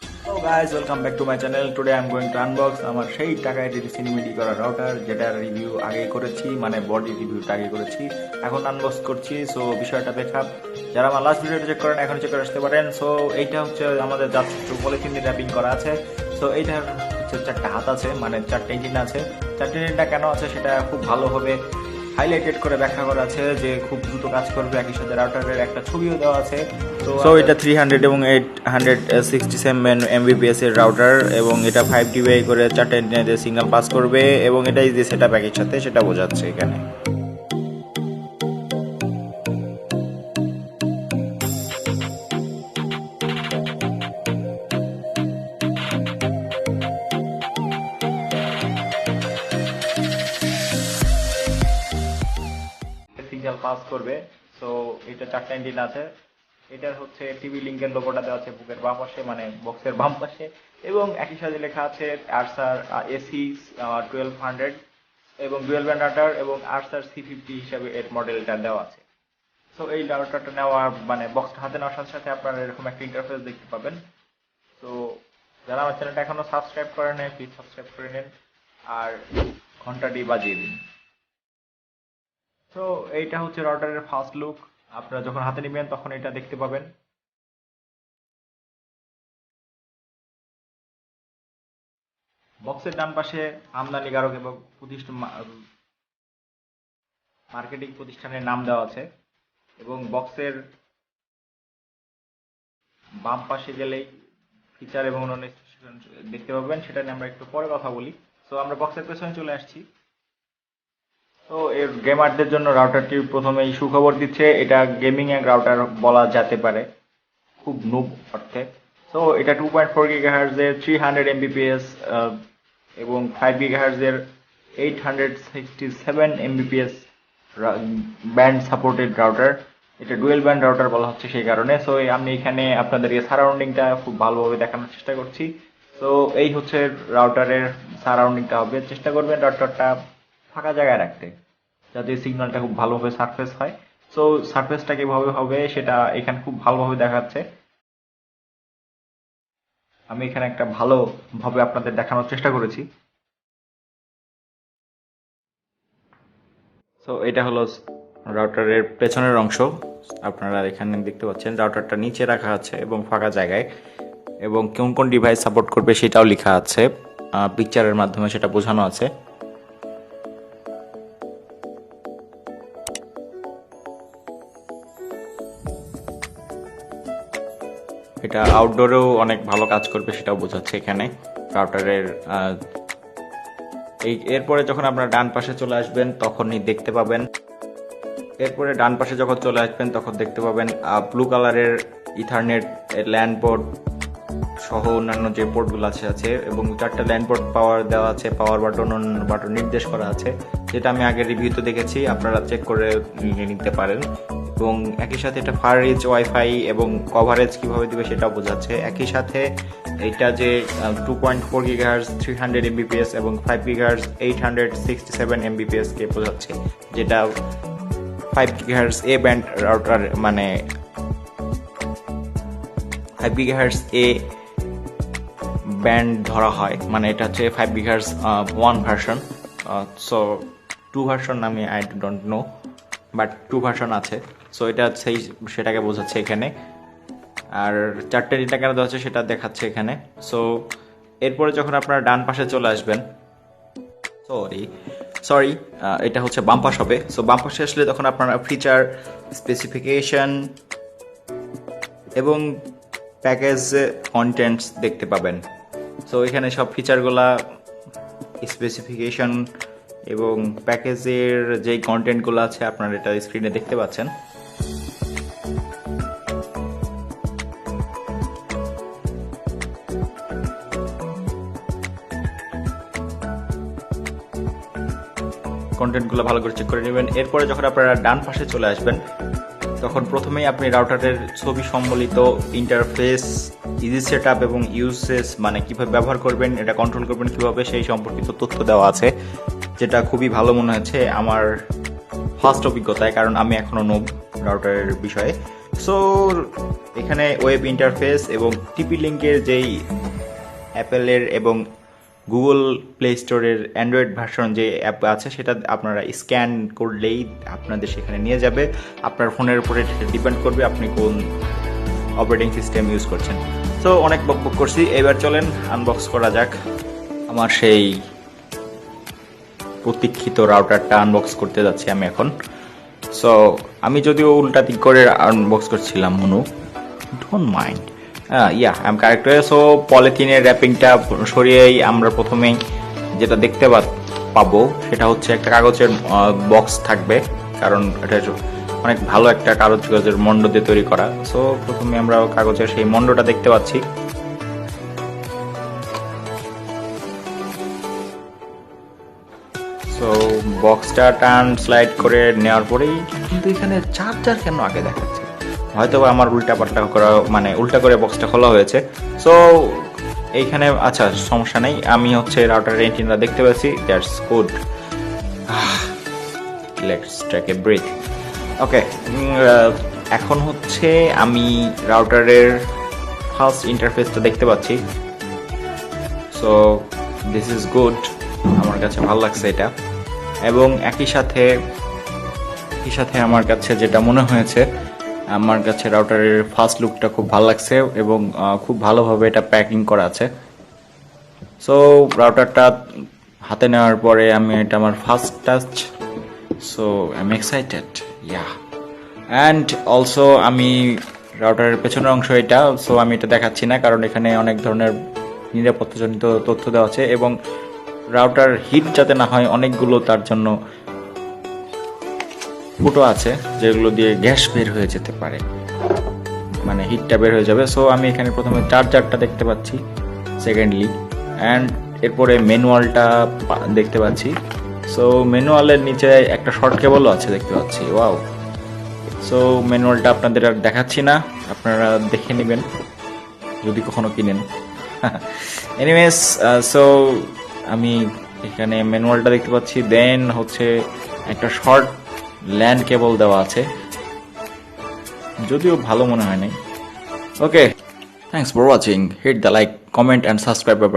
Hello guys, welcome back to my channel. Today I'm going to unbox আমার সেই টাকায় সিনেমেটি করা রাউটার যেটার রিভিউ আগেই করেছি, মানে বডি রিভিউটা আগে করেছি, এখন আনবক্স করছি। সো বিষয়টা দেখা, যারা আমার লাস্ট ভিডিওটা চেক করেন এখন চেক করে আসতে পারেন। সো এইটা হচ্ছে আমাদের যাত্রী পলিথিন দিয়ে র্যাপিং করা আছে। সো এইটার হচ্ছে চারটা হাত আছে, মানে চারটে ইঞ্জিন আছে। চারটে ইঞ্জিনটা কেন আছে সেটা খুব ভালোভাবে হাইলাইটেড করে ব্যাখ্যা করা আছে যে খুব দ্রুত কাজ করবে। একই সাথে রাউটারের একটা ছবিও দেওয়া আছে। সো এটা 300 এবং 867 Mbps এর রাউটার, এবং এটা 5 dBi করে চারটে ইন্টারনেটে সিগন্যাল পাস করবে, এবং এটা ইজি সেটআপ একই সাথে সেটা বোঝাচ্ছে এখানে। সিগন্যাল পাস করবে। সো এটা চারটা ইঞ্জিন আছে। এটার হচ্ছে টিভি লিঙ্কের লোগোটা দেওয়া আছে বুকের বাম পাশে, মানে বক্সের বাম পাশে, এবং একই সাথে লেখা আছে আর্সার এসি 1200 এবং ডুয়েল ব্যান্ড রাউটার, এবং আর্সার C50 হিসাবে এর মডেলটা দেওয়া আছে। সো এই রাউটারটা নেওয়ার মানে বক্সটা হাতে নেওয়ার সাথে সাথে আপনারা এরকম একটা ইন্টারফেস দেখতে পাবেন। তো যারা আমার চ্যানেলটা এখনো সাবস্ক্রাইব করে নেন, প্লিজ সাবস্ক্রাইব করে নেন আর ঘন্টাটি বাজিয়ে দিন। তো এইটা হচ্ছে রাউটারের ফার্স্ট লুক। আপনারা যখন হাতে নেবেন তখন এটা দেখতে পাবেন। বক্সের ডান পাশে আমদানিকারক এবং মার্কেটিং প্রতিষ্ঠানের নাম দেওয়া আছে, এবং বক্সের বাম পাশে গেলেই ফিচার এবং অন্যান্য দেখতে পাবেন। সেটা নিয়ে আমরা একটু পরে কথা বলি। তো আমরা বক্সের পেছনে চলে আসছি। তো এর গেমারদের জন্য রাউটারটি প্রথমেই সুখবর দিচ্ছে, এটা গেমিং এর রাউটার বলা যেতে পারে খুব নুব অর্থে। সো এটা 2.4 GHz এর 300 Mbps এবং 5 GHz এর 867 Mbps ব্যান্ড সাপোর্টেড রাউটার। এটা ডুয়েল ব্যান্ড রাউটার বলা হচ্ছে সেই কারণে। সো আমি এখানে আপনাদেরকে সারাউন্ডিংটা খুব ভালোভাবে দেখানোর চেষ্টা করছি। তো এই হচ্ছে রাউটারের সারাউন্ডিংটা হবে। চেষ্টা করবেন রাউটারটা ফাঁকা জায়গায় রাখতে, যাতে সিগন্যালটা খুব ভালোভাবে সারফেস হয়। সো সারফেসটা কিভাবে হবে সেটা এখানে খুব ভালোভাবে দেখাচ্ছে। আমি এখানে একটা ভালোভাবে আপনাদের দেখানোর চেষ্টা করেছি। সো এটা হলো রাউটারের পেছনের অংশ। আপনারা এখানে দেখতে পাচ্ছেন রাউটারটা নিচে রাখা আছে এবং ফাঁকা জায়গায়, এবং কোন কোন ডিভাইস সাপোর্ট করবে সেটাও লেখা আছে, পিকচারের মাধ্যমে সেটা বোঝানো আছে। এটা আউটডোরেও অনেক ভালো কাজ করবে সেটাও বোঝাচ্ছে এখানে রাউটারের। এরপরে যখন আপনারা ডান পাশে চলে আসবেন তখনই দেখতে পাবেন, এরপরে ডান পাশে যখন চলে আসবেন তখন দেখতে পাবেন ব্লু কালারের ইথারনেট ল্যান্ড পোর্ট সহ অন্যান্য যে পোর্টগুলো আছে, এবং চারটা ল্যান্ড পোর্ট পাওয়ার দেওয়া আছে, পাওয়ার বাটন নির্দেশ করা আছে, যেটা আমি আগের রিভিউতে দেখেছি, আপনারা চেক করে নিতে পারেন। এবং একই সাথে এটা ফার রিচ ওয়াইফাই এবং কভারেজ কিভাবে দিবে সেটাও বোঝাচ্ছে। একই সাথে এটা যে 2.4 GHz 300 Mbps এবং 5 GHz 867 Mbps কে বোঝাচ্ছে, যেটা 5 GHz এ ব্যান্ড রাউটার, মানে 5 GHz এ ব্যান্ড ধরা হয়, মানে এটা হচ্ছে 5 GHz 1 ভার্সন। সো 2 ভার্সন আমি I don't know, but 2 version আছে। সো এটা সেটাকে বোঝাচ্ছে এখানে। আর চারটে ডেটা কেন দেওয়া হচ্ছে সেটা দেখাচ্ছে এখানে। সো এরপরে যখন আপনারা ডান পাশে চলে আসবেন, সরি এটা হচ্ছে বাম পাশ হবে। সো বাম পাশে আসলে তখন আপনারা ফিচার, স্পেসিফিকেশন এবং প্যাকেজ কন্টেন্টস দেখতে পাবেন। সো এখানে সব ফিচারগুলা, স্পেসিফিকেশন এবং প্যাকেজের যেই কন্টেন্টগুলো আছে আপনারা এটা স্ক্রিনে দেখতে পাচ্ছেন। কন্টেন্টগুলো ভালো করে চেক করে নেবেন। এরপরে যখন আপনারা ডান পাশে চলে আসবেন তখন প্রথমেই আপনি রাউটারের ছবি সম্বলিত ইন্টারফেস, ইজি সেটআপ এবং ইউসেস, মানে কিভাবে ব্যবহার করবেন, এটা কন্ট্রোল করবেন কিভাবে, সেই সম্পর্কিত তথ্য দেওয়া আছে, যেটা খুবই ভালো মনে হয়েছে আমার ফার্স্ট অভিজ্ঞতায়, কারণ আমি এখনো রাউটারের বিষয়ে। সো এখানে ওয়েব ইন্টারফেস এবং টিপি লিঙ্কের যেই অ্যাপেলের এবং গুগল প্লে স্টোরের অ্যান্ড্রয়েড ভার্সন যে অ্যাপ আছে সেটা আপনারা স্ক্যান করলেই আপনাদের সেখানে নিয়ে যাবে। আপনার ফোনের উপরে ডিপেন্ড করবে আপনি কোন অপারেটিং সিস্টেম ইউজ করছেন। সো অনেক বকবক করছি, এবার চলেন আনবক্স করা যাক। আমার সেই প্রতীক্ষিত রাউটারটা আনবক্স করতে যাচ্ছি আমি এখন। সো আমি যদিও উল্টা দিক করে আনবক্স করছিলাম, Manu don't mind. I am correct. So পলিথিনের র্যাপিংটা সরিয়েই আমরা প্রথমেই যেটা দেখতে পাবো সেটা হচ্ছে একটা কাগজের বক্স থাকবে, কারণ এটা অনেক ভালো একটা কাগজের মন্ড দিয়ে তৈরি করা। সো প্রথমে আমরা কাগজের সেই মন্ডটা দেখতে পাচ্ছি। সো বক্সটা টার্ন স্লাইড করে নেওয়ার পরেই কিন্তু এখানে চার্জার কেন আগে দেখাচ্ছে, হয়তো আমার উল্টা পাল্টা করা, মানে উল্টা করে বক্সটা খোলা হয়েছে। সো এইখানে আচ্ছা সমস্যা নেই, আমি হচ্ছে রাউটারের এন্টিনা দেখতে পাচ্ছি, that's good. Let's take a breath. Okay, এখন হচ্ছে আমি রাউটারের ফার্স্ট ইন্টারফেসটা দেখতে পাচ্ছি। সো দিস ইজ গুড, আমার কাছে ভালো লাগছে এটা। এবং একই সাথে আমার কাছে যেটা মনে হয়েছে, আমার কাছে রাউটারের ফার্স্ট লুকটা খুব ভালো লাগছে এবং খুব ভালোভাবে এটা প্যাকিং করা আছে। সো রাউটারটা হাতে নেওয়ার পরে আমি এটা আমার first touch. So I am excited, yeah. And also আমি রাউটারের পেছনের অংশ এটা, সো আমি এটা দেখাচ্ছি না কারণ এখানে অনেক ধরনের নিরাপত্তাজনিত তথ্য দেওয়া আছে এবং রাউটার হিট যাতে না হয় অনেকগুলো তার জন্য ফুটো আছে যেগুলো দিয়ে গ্যাস বের হয়ে যেতে পারে, মানে হিটটা বের হয়ে যাবে। সো আমি এখানে প্রথমে চার্জারটা দেখতে পাচ্ছি, সেকেন্ডলি, অ্যান্ড এরপরে ম্যানুয়ালটা দেখতে পাচ্ছি। সো ম্যানুয়ালের নিচে একটা শর্ট কেবলও আছে দেখতে পাচ্ছি, ওয়াও। সো ম্যানুয়ালটা আপনাদের আর দেখাচ্ছি না, আপনারা দেখে নেবেন যদি কখনো কিনেন। এনিওয়েজ, সো আমি এখানে ম্যানুয়ালটা দেখতে পাচ্ছি, দেন হচ্ছে একটা শর্ট ল্যান্ড কেবল দেওয়া আছে, যদিও ভালো মনে হয় নাই। Okay, thanks for watching, hit the like, comment and subscribe button.